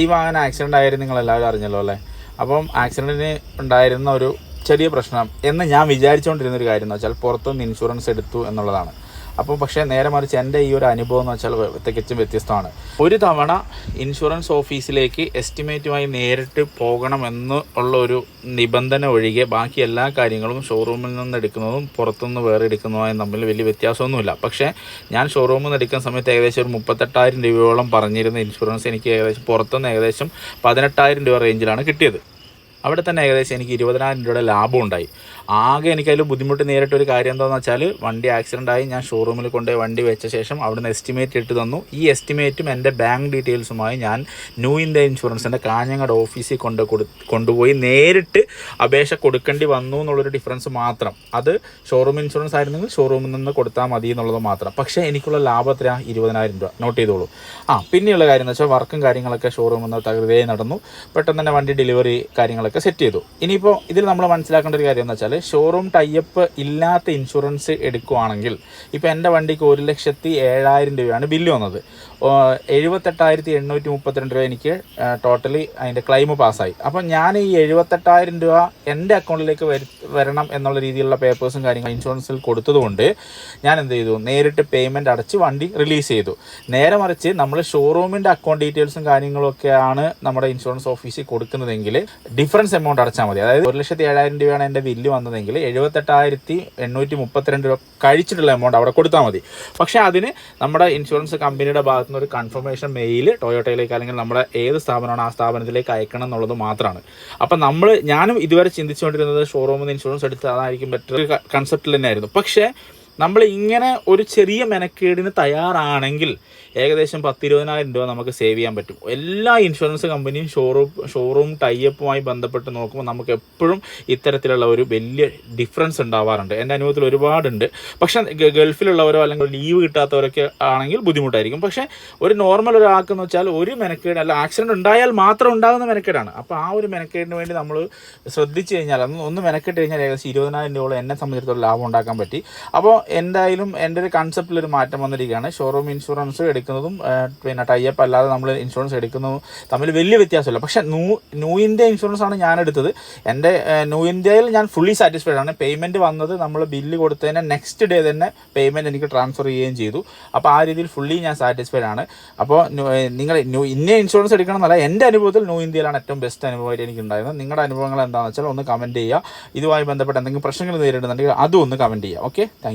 ഈ വാഹനം ആക്സിഡൻ്റ് ആയിരുന്നു നിങ്ങളെല്ലാവരും അറിഞ്ഞല്ലോ അല്ലേ. അപ്പം ആക്സിഡൻറ്റിന് ഉണ്ടായിരുന്ന ഒരു ചെറിയ പ്രശ്നം എന്ന് ഞാൻ വിചാരിച്ചുകൊണ്ടിരുന്നൊരു കാര്യം എന്ന് വെച്ചാൽ പുറത്തുനിന്ന് ഇൻഷുറൻസ് എടുത്തു എന്നുള്ളതാണ്. അപ്പോൾ പക്ഷേ നേരെ മറിച്ച് എൻ്റെ ഈ ഒരു അനുഭവം എന്ന് വെച്ചാൽ തികച്ചും വ്യത്യസ്തമാണ്. ഒരു തവണ ഇൻഷുറൻസ് ഓഫീസിലേക്ക് എസ്റ്റിമേറ്റുമായി നേരിട്ട് പോകണമെന്ന് ഉള്ള ഒരു നിബന്ധന ഒഴികെ ബാക്കി എല്ലാ കാര്യങ്ങളും ഷോറൂമിൽ നിന്ന് എടുക്കുന്നതും പുറത്തുനിന്ന് വേറെ എടുക്കുന്നതുമായി തമ്മിൽ വലിയ വ്യത്യാസമൊന്നുമില്ല. പക്ഷേ ഞാൻ ഷോറൂമിൽ നിന്ന് എടുക്കുന്ന സമയത്ത് ഏകദേശം ഒരു 38,000 രൂപയോളം പറഞ്ഞിരുന്ന ഇൻഷുറൻസ് എനിക്ക് ഏകദേശം പുറത്തുനിന്ന് ഏകദേശം 18,000 രൂപ റേഞ്ചിലാണ് കിട്ടിയത്. അവിടെ തന്നെ ഏകദേശം എനിക്ക് 20,000 രൂപയുടെ ലാഭം ഉണ്ടായി. ആകെ എനിക്കതിൽ ബുദ്ധിമുട്ട് നേരിട്ടൊരു കാര്യം എന്താണെന്ന് വെച്ചാൽ വണ്ടി ആക്സിഡൻ്റായി ഞാൻ ഷോറൂമിൽ കൊണ്ടുപോയി വണ്ടി വെച്ച ശേഷം അവിടുന്ന് എസ്റ്റിമേറ്റ് ഇട്ട് തന്നു. ഈ എസ്റ്റിമേറ്റും എൻ്റെ ബാങ്ക് ഡീറ്റെയിൽസുമായി ഞാൻ ന്യൂ ഇന്ത്യ ഇൻഷുറൻസിൻ്റെ കാഞ്ഞങ്ങാട് ഓഫീസിൽ കൊണ്ടുപോയി നേരിട്ട് അപേക്ഷ കൊടുക്കേണ്ടി വന്നു എന്നുള്ളൊരു ഡിഫറൻസ് മാത്രം. അത് ഷോറൂം ഇൻഷുറൻസ് ആയിരുന്നെങ്കിൽ ഷോറൂമിൽ നിന്ന് കൊടുത്താൽ മതി എന്നുള്ളത് മാത്രം. പക്ഷേ എനിക്കുള്ള ലാഭം എത്രയാ? 20,000 രൂപ. നോട്ട് ചെയ്തോളൂ. പിന്നെയുള്ള കാര്യം എന്ന് വെച്ചാൽ വർക്കും കാര്യങ്ങളൊക്കെ ഷോറൂമിൽ നിന്ന് തകൃതിയായി നടന്നു. പെട്ടെന്ന് തന്നെ വണ്ടി ഡെലിവറി കാര്യങ്ങളൊക്കെ സെറ്റ് ചെയ്തു. ഇനിയിപ്പോൾ ഇതിൽ നമ്മൾ മനസ്സിലാക്കേണ്ട ഒരു കാര്യം എന്ന് വെച്ചാൽ ഷോറൂം ടൈപ്പ് ഇല്ലാത്ത ഇൻഷുറൻസ് എടുക്കുകയാണെങ്കിൽ ഇപ്പോൾ എൻ്റെ വണ്ടിക്ക് 1,07,000 രൂപയാണ് ബില്ല് വന്നത്. 78,832 രൂപ എനിക്ക് ടോട്ടലി അതിൻ്റെ ക്ലെയിം പാസ്സായി. അപ്പം ഞാൻ ഈ 78,000 രൂപ എൻ്റെ അക്കൗണ്ടിലേക്ക് വരണം എന്നുള്ള രീതിയിലുള്ള പേപ്പേഴ്സും കാര്യങ്ങളും ഇൻഷുറൻസിൽ കൊടുത്തതുകൊണ്ട് ഞാൻ എന്ത് ചെയ്തു? നേരിട്ട് പേയ്മെൻറ്റ് അടച്ച് വണ്ടി റിലീസ് ചെയ്തു. നേരെ മറിച്ച് നമ്മൾ ഷോറൂമിൻ്റെ അക്കൗണ്ട് ഡീറ്റെയിൽസും കാര്യങ്ങളൊക്കെയാണ് നമ്മുടെ ഇൻഷുറൻസ് ഓഫീസിൽ കൊടുക്കുന്നതെങ്കിൽ ഡിഫറൻസ് എമൗണ്ട് അടച്ചാൽ മതി. അതായത് 1,07,000 രൂപയാണ് എൻ്റെ ബില്ല് വന്നതെങ്കിൽ 78,832 രൂപ കഴിച്ചിട്ടുള്ള എമൗണ്ട് അവിടെ കൊടുത്താൽ മതി. പക്ഷേ അതിന് നമ്മുടെ ഇൻഷുറൻസ് കമ്പനിയുടെ ഭാഗത്തുനിന്ന് ഒരു കൺഫർമേഷൻ മെയിൽ ടൊയോട്ടയിലേക്ക് അല്ലെങ്കിൽ നമ്മുടെ ഏത് സ്ഥാപനമാണ് ആ സ്ഥാപനത്തിലേക്ക് അയക്കണം എന്നുള്ളത് മാത്രമാണ്. അപ്പം ഞാനും ഇതുവരെ ചിന്തിച്ചുകൊണ്ടിരുന്നത് ഷോറൂമിൽ നിന്ന് ഇൻഷുറൻസ് എടുത്ത് അതായിരിക്കും ബെറ്റർ കൺസെപ്റ്റിൽ തന്നെയായിരുന്നു. പക്ഷേ നമ്മൾ ഇങ്ങനെ ഒരു ചെറിയ മെനക്കേടിന് തയ്യാറാണെങ്കിൽ ഏകദേശം 10,000-20,000 രൂപ നമുക്ക് സേവ് ചെയ്യാൻ പറ്റും. എല്ലാ ഇൻഷുറൻസ് കമ്പനിയും ഷോറൂം ടൈപ്പുമായി ബന്ധപ്പെട്ട് നോക്കുമ്പോൾ നമുക്ക് എപ്പോഴും ഇത്തരത്തിലുള്ള ഒരു വലിയ ഡിഫറൻസ് ഉണ്ടാവാറുണ്ട്. എൻ്റെ അനുഭവത്തിൽ ഒരുപാടുണ്ട്. പക്ഷേ ഗൾഫിലുള്ളവരോ അല്ലെങ്കിൽ ലീവ് കിട്ടാത്തവരൊക്കെ ആണെങ്കിൽ ബുദ്ധിമുട്ടായിരിക്കും. പക്ഷേ ഒരു നോർമൽ ഒരാൾക്കെന്ന് വെച്ചാൽ ഒരു മെനക്കേട് അല്ല, ആക്സിഡൻറ്റ് ഉണ്ടായാൽ മാത്രം ഉണ്ടാകുന്ന മെനക്കേടാണ്. അപ്പോൾ ആ ഒരു മെനക്കേടിന് വേണ്ടി നമ്മൾ ശ്രദ്ധിച്ചു കഴിഞ്ഞാൽ ഒന്ന് മെനക്കെട്ട് കഴിഞ്ഞാൽ ഏകദേശം 20,000 രൂപ എന്നെ സംബന്ധിച്ചിടത്തോളം ലാഭം ഉണ്ടാക്കാൻ പറ്റി. അപ്പോൾ എന്തായാലും എൻ്റെ ഒരു കൺസെപ്റ്റിലൊരു മാറ്റം വന്നിരിക്കുകയാണ്. ഷോറൂം ഇൻഷുറൻസ് എടുക്കുന്നതും പിന്നെ ടൈപ്പ് അല്ലാതെ നമ്മൾ ഇൻഷുറൻസ് എടുക്കുന്നതും തമ്മിൽ വലിയ വ്യത്യാസമില്ല. പക്ഷേ ന്യൂ ഇന്ത്യ ഇൻഷുറൻസ് ആണ് ഞാൻ എടുത്തത്. എൻ്റെ ന്യൂ ഇന്ത്യയിൽ ഞാൻ ഫുള്ളി സാറ്റിസ്ഫൈഡ് ആണ്. പേയ്മെൻറ്റ് വന്നത് നമ്മൾ ബില്ല് കൊടുത്തതിന് നെക്സ്റ്റ് ഡേ തന്നെ പേയ്മെൻറ്റ് എനിക്ക് ട്രാൻസ്ഫർ ചെയ്യുകയും ചെയ്തു. അപ്പോൾ ആ രീതിയിൽ ഫുള്ളി ഞാൻ സാറ്റിസ്ഫൈഡ് ആണ്. അപ്പോൾ നിങ്ങൾ ഇന്ത്യ ഇൻഷുറൻസ് എടുക്കണം എന്നല്ല, എൻ്റെ അനുഭവത്തിൽ ന്യൂ ഇന്ത്യയിലാണ് ഏറ്റവും ബെസ്റ്റ് അനുഭവമായിട്ട് എനിക്ക് ഉണ്ടായിരുന്നത്. നിങ്ങളുടെ അനുഭവങ്ങൾ എന്താണെന്ന് വെച്ചാൽ ഒന്ന് കമൻറ്റ് ചെയ്യുക. ഇതുമായി ബന്ധപ്പെട്ട് എന്തെങ്കിലും പ്രശ്നങ്ങൾ നേരിടുന്നുണ്ടെങ്കിൽ അതും ഒന്ന് കമൻറ്റ് ചെയ്യുക. Okay, thank you.